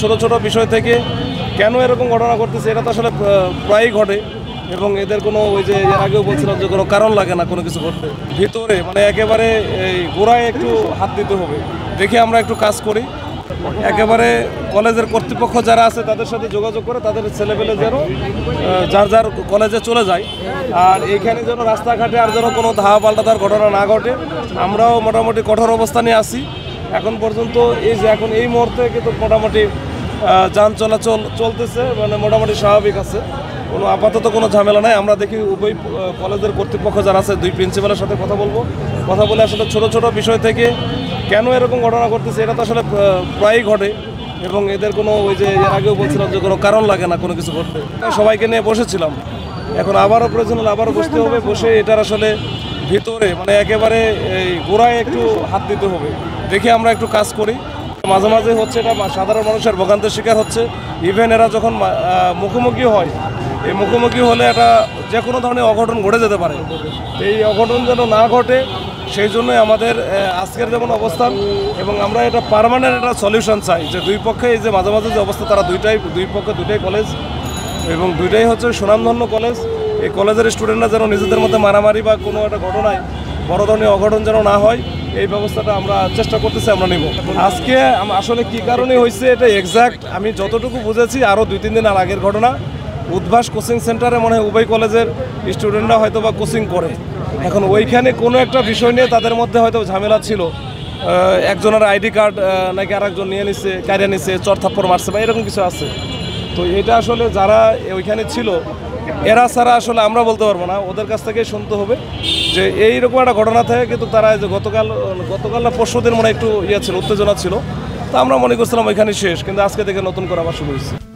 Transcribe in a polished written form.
ছোট ছোট বিষয় থেকে কেন এরকম ঘটনা ঘটতেছে এটা তো আসলে প্রায়ই ঘটে এবং এদের কোনো ওই যে এর আগেও বলছিলাম যে কোনো কারণ লাগে না কোনো কিছু করতে। ভিতরে মানে একেবারে এই গোড়ায় একটু হাত দিতে হবে, দেখে আমরা একটু কাজ করি। একেবারে কলেজের কর্তৃপক্ষ যারা আছে তাদের সাথে যোগাযোগ করে তাদের ছেলেপেলে যেন যার যার কলেজে চলে যায়, আর এইখানে যেন রাস্তাঘাটে আর যেন কোনো ধাওয়া পাল্টাতার ঘটনা না ঘটে। আমরাও মোটামুটি কঠোর অবস্থানে আছি এখন পর্যন্ত। এই যে এখন এই মুহূর্তে কিন্তু মোটামুটি যান চলাচল চলতেছে, মানে মোটামুটি স্বাভাবিক আছে, কোনো আপাতত কোনো ঝামেলা নাই। আমরা দেখি উভয় কলেজের কর্তৃপক্ষ যারা আছে দুই প্রিন্সিপালের সাথে কথা বলে আসলে ছোট ছোট বিষয় থেকে কেন এরকম ঘটনা ঘটতেছে এটা তো আসলে প্রায়ই ঘটে এবং এদের কোনো ওই যে এর আগেও বলছিলাম যে কোনো কারণ লাগে না কোনো কিছু করতে। সবাইকে নিয়ে বসেছিলাম, এখন আবারও প্রয়োজন হলে আবারও বসতে হবে। বসে এটার আসলে ভিতরে মানে একেবারে এই গোড়ায় একটু হাত দিতে হবে, দেখে আমরা একটু কাজ করি। মাঝে মাঝে হচ্ছে এটা সাধারণ মানুষের ভোগান্তির শিকার হচ্ছে। ইভেন এরা যখন মুখোমুখি হয়, এই মুখোমুখি হলে এটা যে কোনো ধরনের অঘটন ঘটে যেতে পারে। এই অঘটন যেন না ঘটে সেই জন্যই আমাদের আজকের যেমন অবস্থান, এবং আমরা এটা পার্মানেন্ট একটা সলিউশন চাই যে দুই পক্ষে এই যে মাঝে মাঝে যে অবস্থা, তারা দুই পক্ষে দুইটাই কলেজ এবং দুইটাই হচ্ছে সুনামধন্য কলেজ। এই কলেজের স্টুডেন্টরা যেন নিজেদের মধ্যে মারামারি বা কোনো একটা ঘটনায় বড় ধরনের অঘটন যেন না হয়, এই ব্যবস্থাটা আমরা চেষ্টা করতেছি, আমরা নিব। আজকে আসলে কি কারণে হয়েছে এটা এক্সাক্ট আমি যতটুকু বুঝেছি, আরও 2-3 দিন আগের ঘটনা। উদ্ভাস কোচিং সেন্টারে মনে হয় উভয় কলেজের স্টুডেন্টরা হয়তো বা কোচিং করে, এখন ওইখানে কোনো একটা বিষয় নিয়ে তাদের মধ্যে হয়তো ঝামেলা ছিল। একজনের আইডি কার্ড নাকি আরেকজন নিয়ে নিচ্ছে, কারিয়ে নিচ্ছে, চর থাপ্পড় মারছে বা এরকম কিছু আছে। তো এটা আসলে যারা ওইখানে ছিল এরা ছাড়া আসলে আমরা বলতে পারবো না, ওদের কাছ থেকেই শুনতে হবে যে এইরকম একটা ঘটনা থাকে। কিন্তু তারা যে গতকাল না পরশু দিন মনে একটু ছিল, উত্তেজনা ছিল। তো আমরা মনে করছিলাম ওইখানে শেষ, কিন্তু আজকে থেকে নতুন করে আবার শুরু হয়েছে।